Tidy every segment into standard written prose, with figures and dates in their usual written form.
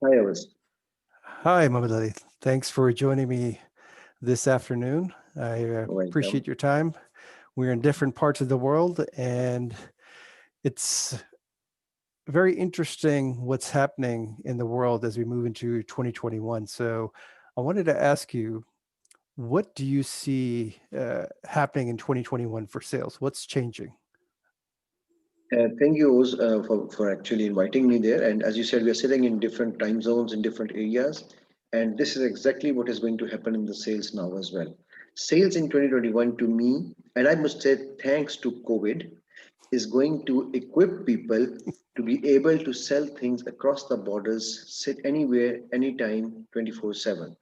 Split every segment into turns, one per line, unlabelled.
Hi, I was
Hi, Mohammed Ali. Thanks for joining me this afternoon. I
welcome.
appreciate your time. We're in different parts of the world, and it's very interesting what's happening in the world as we move into 2021. So, I wanted to ask you, what do you see happening in 2021 for sales? What's changing?
Thank you, Oz, for actually inviting me there. And as you said, we are sitting in different time zones in different areas. And this is exactly what is going to happen in the sales now as well. Sales in 2021 to me, and I must say, thanks to COVID, is going to equip people to be able to sell things across the borders, sit anywhere, anytime, 24/7.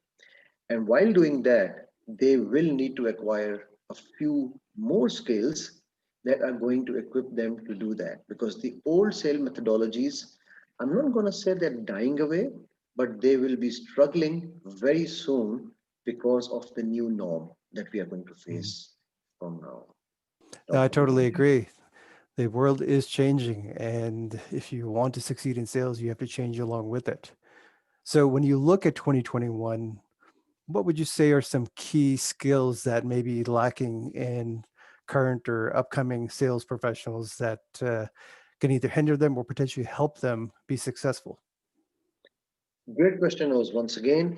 And while doing that, they will need to acquire a few more skills that are going to equip them to do that. Because the old sale methodologies, I'm not going to say they're dying away, but they will be struggling very soon because of the new norm that we are going to
Mhm.
face from now
I
on.
totally agree. The world is changing, and if you want to succeed in sales, you have to change along with it. So, when you look at 2021, what would you say are some key skills that may be lacking in current or upcoming sales professionals that can either hinder them or potentially help them be successful?
Great question was once again.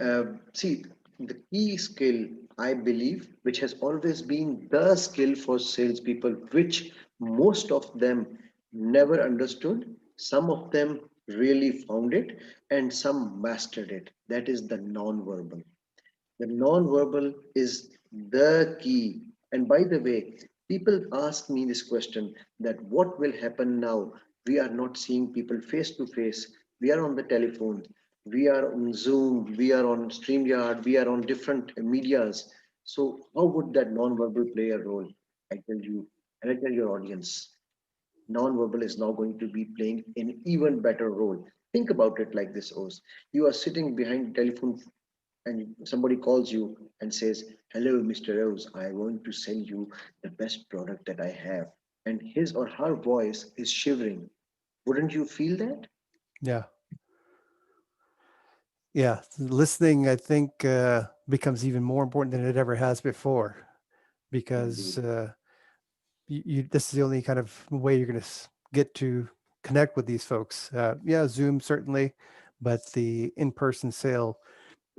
See, the key skill, I believe, which has always been the skill for salespeople, which most of them never understood. Some of them really found it, and some mastered it. That is the non-verbal. The non-verbal is the key. And by the way, people ask me this question that what will happen now? We are not seeing people face to face. We are on the telephone. We are on Zoom. We are on StreamYard. We are on different medias. So how would that non-verbal play a role? I tell you, and I tell your audience, non-verbal is now going to be playing an even better role. Think about it like this, Oz. You are sitting behind the telephone and somebody calls you and says, "Hello, Mr. Rose, I want to sell you the best product that I have." And his or her voice is shivering. Wouldn't you feel that?
Yeah. Yeah. Listening, I think, becomes even more important than it ever has before because
Indeed.
this is the only kind of way you're going to get to connect with these folks. Yeah, Zoom certainly, but the in person sale,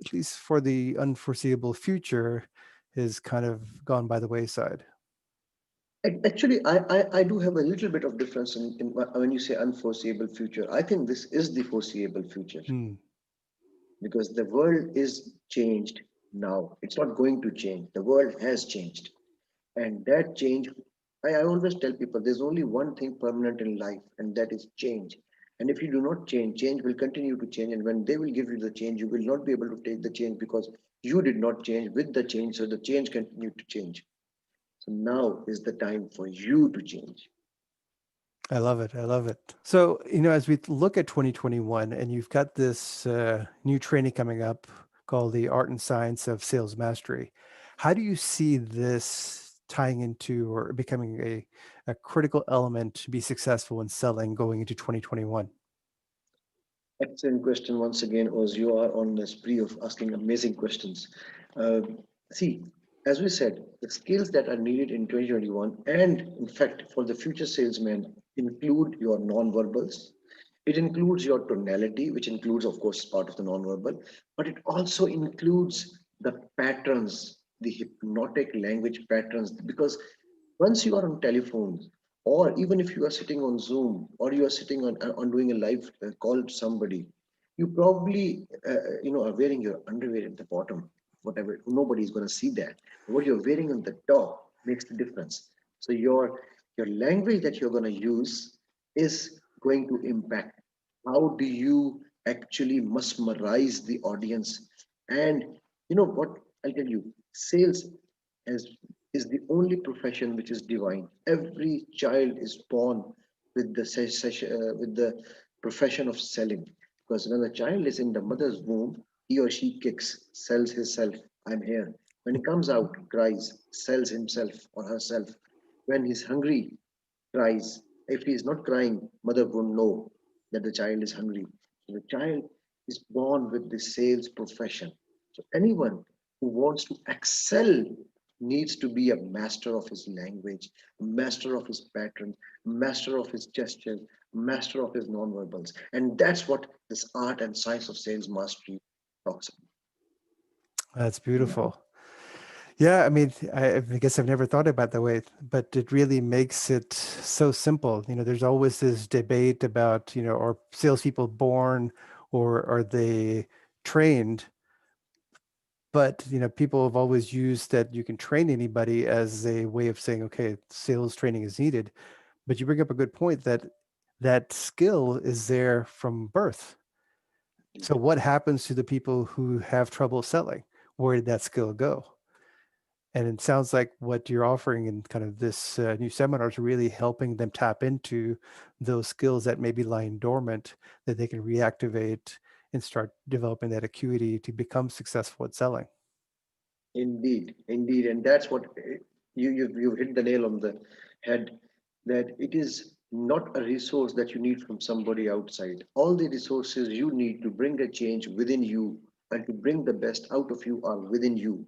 at least for the unforeseeable future, is kind of gone by the wayside.
Actually, I do have a little bit of difference in when you say unforeseeable future. I think this is the foreseeable future
Hmm.
because the world is changed now. It's not going to change. The world has changed. And that change, I always tell people there's only one thing permanent in life, and that is change. And if you do not change, change will continue to change. And when they will give you the change, you will not be able to take the change because you did not change with the change. So the change continued to change. So now is the time for you to change.
I love it. I love it. So, as we look at 2021 and you've got this new training coming up called the Art and Science of Sales Mastery, how do you see this tying into or becoming a critical element to be successful in selling going into 2021?
Excellent question once again, Oz. You are on the spree of asking amazing questions. Uh, See, as we said, the skills that are needed in 2021 and, in fact, for the future salesman include your non-verbals. It includes your tonality, which includes, of course, part of the non-verbal, but it also includes the patterns, the hypnotic language patterns, because once you are on telephones, or even if you are sitting on Zoom, or you are sitting on doing a live call to somebody, you probably are wearing your underwear at the bottom, whatever. Nobody is going to see that. What you're wearing on the top makes the difference. So your language that you're going to use is going to impact. How do you actually mesmerize the audience? And you know what? I'll tell you, sales has is the only profession which is divine. Every child is born with with the profession of selling. Because when a child is in the mother's womb, he or she kicks, sells himself. I'm here. When he comes out, cries, sells himself or herself. When he's hungry, cries. If he is not crying, mother won't know that the child is hungry. So the child is born with the sales profession. So anyone who wants to excel needs to be a master of his language, a master of his patterns, master of his gestures, master of his nonverbals. And that's what this art and science of sales mastery talks
That's beautiful. Yeah, I mean, I guess I've never thought about it that way, but it really makes it so simple. There's always this debate about, are salespeople born or are they trained? But, people have always used that you can train anybody as a way of saying, okay, sales training is needed. But you bring up a good point that that skill is there from birth. So what happens to the people who have trouble selling? Where did that skill go? And it sounds like what you're offering in kind of this new seminar is really helping them tap into those skills that may be lying dormant that they can reactivate and start developing that acuity to become successful at selling.
Indeed, indeed, and that's what you hit the nail on the head. That it is not a resource that you need from somebody outside. All the resources you need to bring a change within you and to bring the best out of you are within you.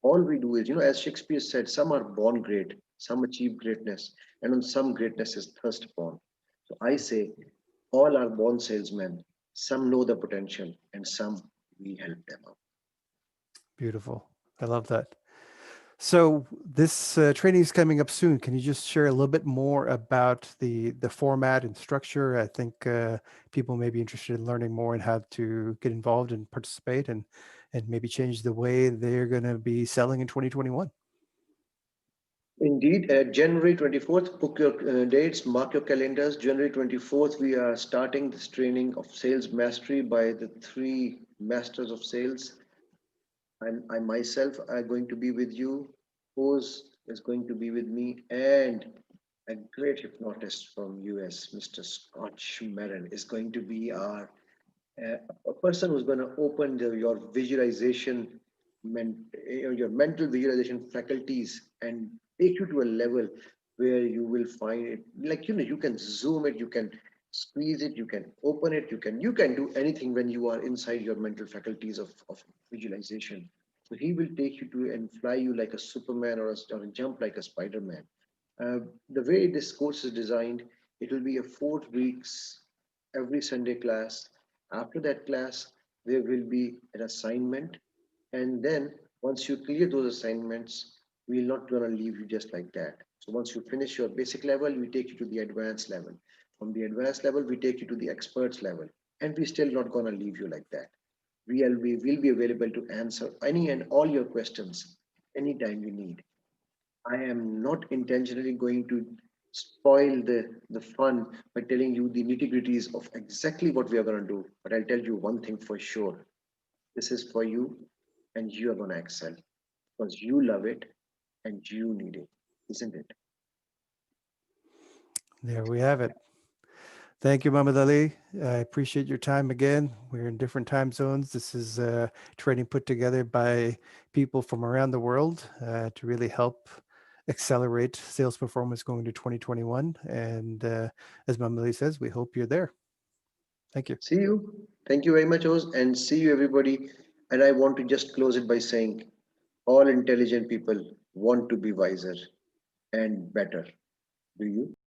All we do is, as Shakespeare said, some are born great, some achieve greatness, and on some greatness is thirst born. So I say, all are born salesmen. Some know the potential, and some we help them out.
Beautiful. I love that. So this training is coming up soon. Can you just share a little bit more about the format and structure? I think people may be interested in learning more and how to get involved and participate and maybe change the way they're going to be selling in 2021.
Indeed, January 24th, book your dates, mark your calendars. January 24th, we are starting this training of sales mastery by the three masters of sales. And I myself are going to be with you. Pose is going to be with me, and a great hypnotist from US, Mr. Scott Schmerin, is going to be our a person who's going to open your visualization, your mental visualization faculties and take you to a level where you will find it like you can zoom it, you can squeeze it, you can open it, you can do anything when you are inside your mental faculties of visualization. So he will take you to and fly you like a Superman or jump like a Spider-Man. The way this course is designed, it will be a 4 weeks every Sunday class. After that class, there will be an assignment, and then once you clear those assignments, we're not gonna leave you just like that. So once you finish your basic level, we take you to the advanced level. From the advanced level, we take you to the experts level, and we're still not gonna leave you like that. We will be available to answer any and all your questions anytime you need. I am not intentionally going to spoil the fun by telling you the nitty gritties of exactly what we are going to do. But I'll tell you one thing for sure: this is for you, and you are going to excel because you love it and you need it, isn't it?
There we have it. Thank you, Muhammad Ali. I appreciate your time again. We're in different time zones. This is training put together by people from around the world to really help accelerate sales performance going to 2021. And as Muhammad Ali says, we hope you're there. Thank you.
See you. Thank you very much, Oz, and see you, everybody. And I want to just close it by saying all intelligent people want to be wiser and better. Do you?